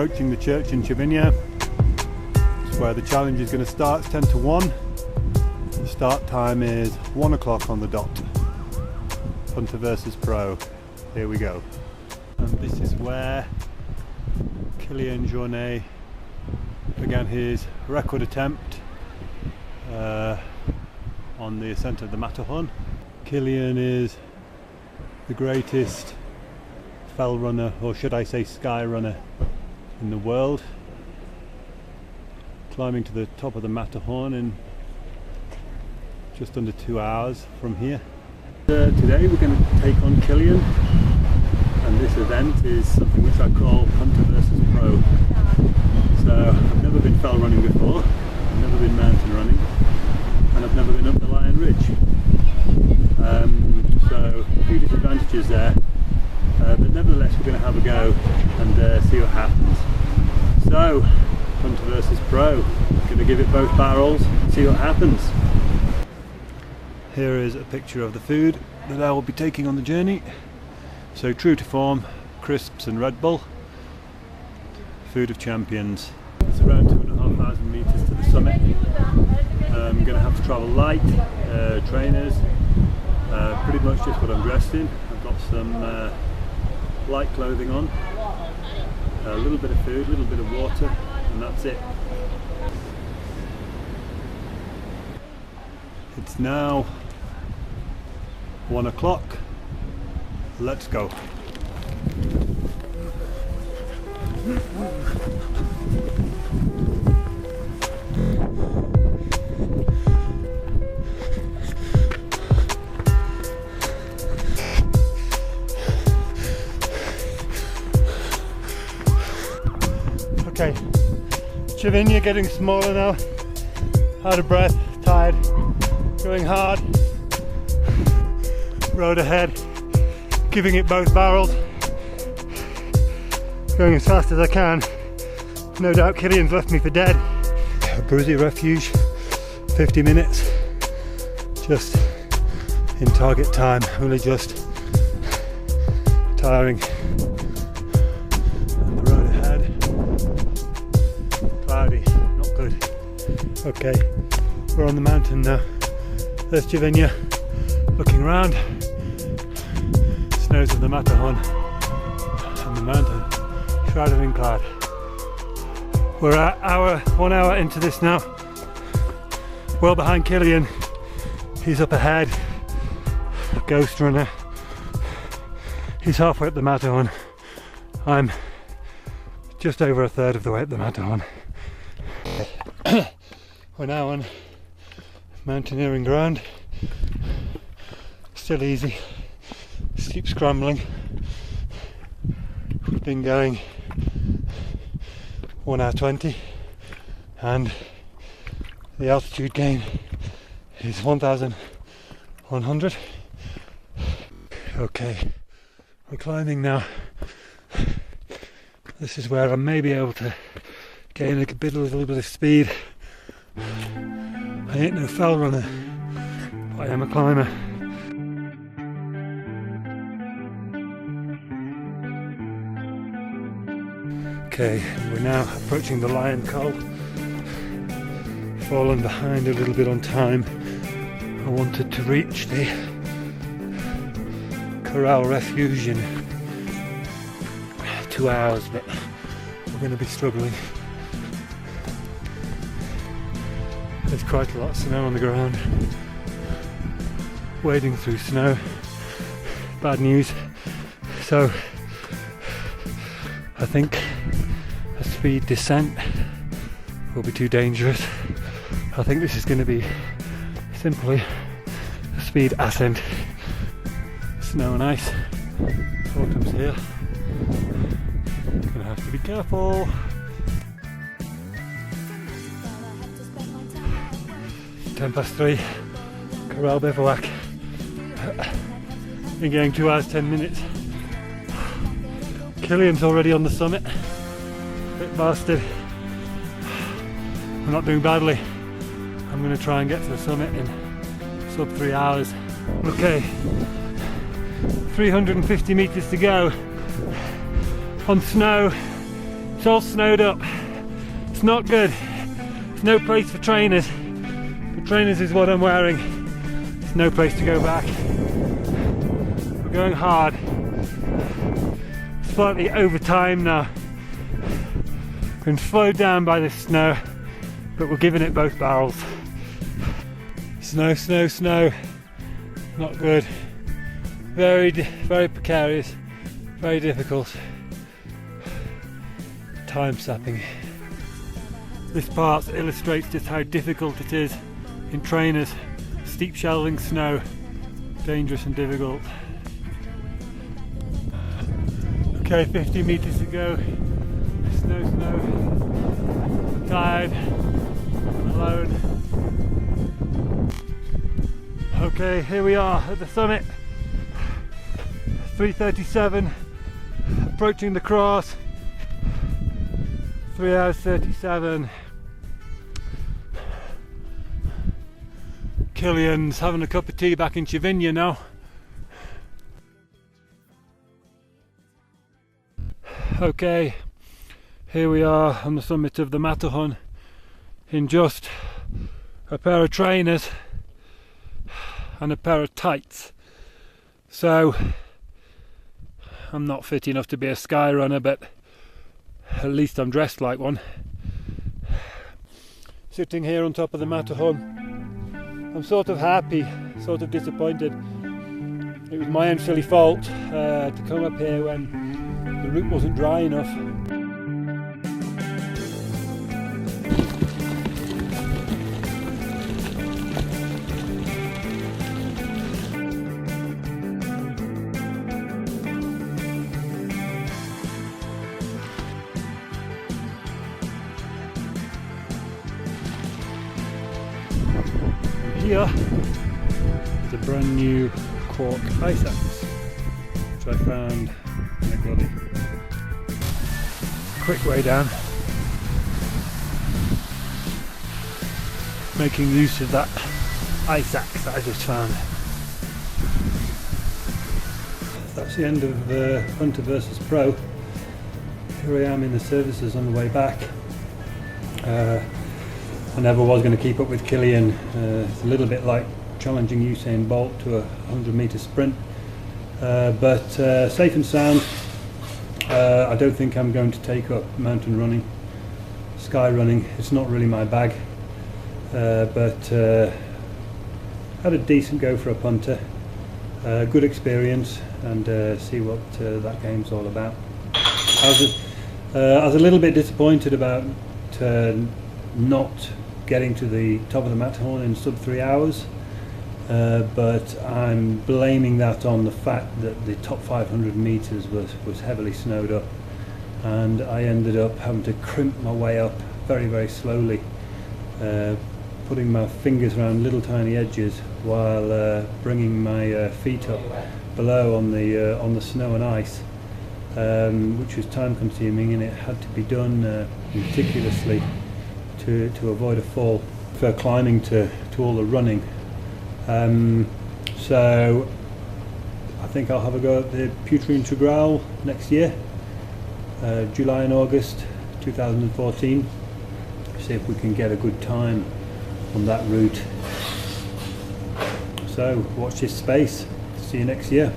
approaching the church in Cervinia. It's where the challenge is going to start. It's 10 to 1. The start time is 1 o'clock on the dot. Punter versus Pro. Here we go. And this is where Kilian Jornets began his record attempt on the ascent of the Matterhorn. Kilian is the greatest fell runner, or should I say sky runner, in the world, climbing to the top of the Matterhorn in just under 2 hours from here. Today we're going to take on Kilian, and this event is something which I call Punter versus Pro. So I've never been fell running before, I've never been mountain running, and I've never been up the Lion Ridge. So a few disadvantages there, but nevertheless we're going to have a go and see what happens. So, Punter versus Pro, going to give it both barrels and see what happens. Here is a picture of the food that I will be taking on the journey. So true to form, crisps and Red Bull. Food of champions. It's around 2,500 metres to the summit. I'm going to have to travel light, trainers, pretty much just what I'm dressed in. I've got some light clothing on, a little bit of food, a little bit of water, and that's it. It's now 1 o'clock. Let's go. Okay, Cervinia getting smaller now, out of breath, tired, going hard, road ahead, giving it both barrels, going as fast as I can. No doubt Kilian's left me for dead. Bruzy Refuge, 50 minutes, just in target time, only just tiring. Cloudy, not good. Okay, we're on the mountain now. There's Cervinia, looking around. Snows of the Matterhorn and the mountain, shrouded in cloud. We're at 1 hour into this now. Well behind Kilian, he's up ahead. Ghost runner. He's halfway up the Matterhorn. I'm just over a third of the way up the Matterhorn. We're now on mountaineering ground. Still easy. Steep scrambling. We've been going 1 hour 20 and the altitude gain is 1,100. Okay, we're climbing now. This is where I may be able to gain a little bit of speed. I ain't no fell runner, but I am a climber. Okay, we're now approaching the Lion Col. Fallen behind a little bit on time. I wanted to reach the Corral Refuge in 2 hours, but we're going to be struggling. There's quite a lot of snow on the ground. Wading through snow. Bad news. So I think a speed descent will be too dangerous. I think this is going to be simply a speed ascent. Snow and ice. Autumn's here. Gonna have to be careful. Ten past 3, Corral Bivouac. Been going 2 hours 10 minutes. Kilian's already on the summit. Bit bastard. We're not doing badly. I'm going to try and get to the summit in sub 3 hours. Okay, 350 meters to go on snow, It's all snowed up. It's not good. There's no place for trainers. The trainers is what I'm wearing. There's no place to go back. We're going hard. Slightly over time now. Been slowed down by this snow, but we're giving it both barrels. Snow, snow, snow. Not good. Very precarious. Very difficult. Time sapping. This part illustrates just how difficult it is in trainers. Steep shelving snow. Dangerous and difficult. Okay, 50 meters to go. Snow, snow. I'm tired. I'm alone. Okay, here we are at the summit. 3:37. Approaching the cross. 3 hours 37. Kilian's having a cup of tea back in Chivinia now. Okay, here we are on the summit of the Matterhorn in just a pair of trainers and a pair of tights. So I'm not fit enough to be a sky runner, but at least I'm dressed like one. Sitting here on top of the Matterhorn, I'm sort of happy, sort of disappointed. It was my own silly fault to come up here when the route wasn't dry enough. Here is a brand new cork ice axe, which I found in a gully. Quick way down, making use of that ice axe that I just found. That's the end of Punter versus Pro. Here I am in the services on the way back. I never was going to keep up with Kilian. It's a little bit like challenging Usain Bolt to a 100-meter sprint, but safe and sound. I don't think I'm going to take up mountain running, sky running. It's not really my bag, but had a decent go for a punter. Good experience, and see what that game's all about. I was a little bit disappointed about not getting to the top of the Matterhorn in sub 3 hours, but I'm blaming that on the fact that the top 500 meters was heavily snowed up, and I ended up having to crimp my way up very slowly, putting my fingers around little tiny edges while bringing my feet up below on the snow and ice, which was time consuming, and it had to be done meticulously to avoid a fall. For climbing to all the running, so I think I'll have a go at the Punter Integral next year, July and August 2014. See if we can get a good time on that route. So watch this space. See you next year.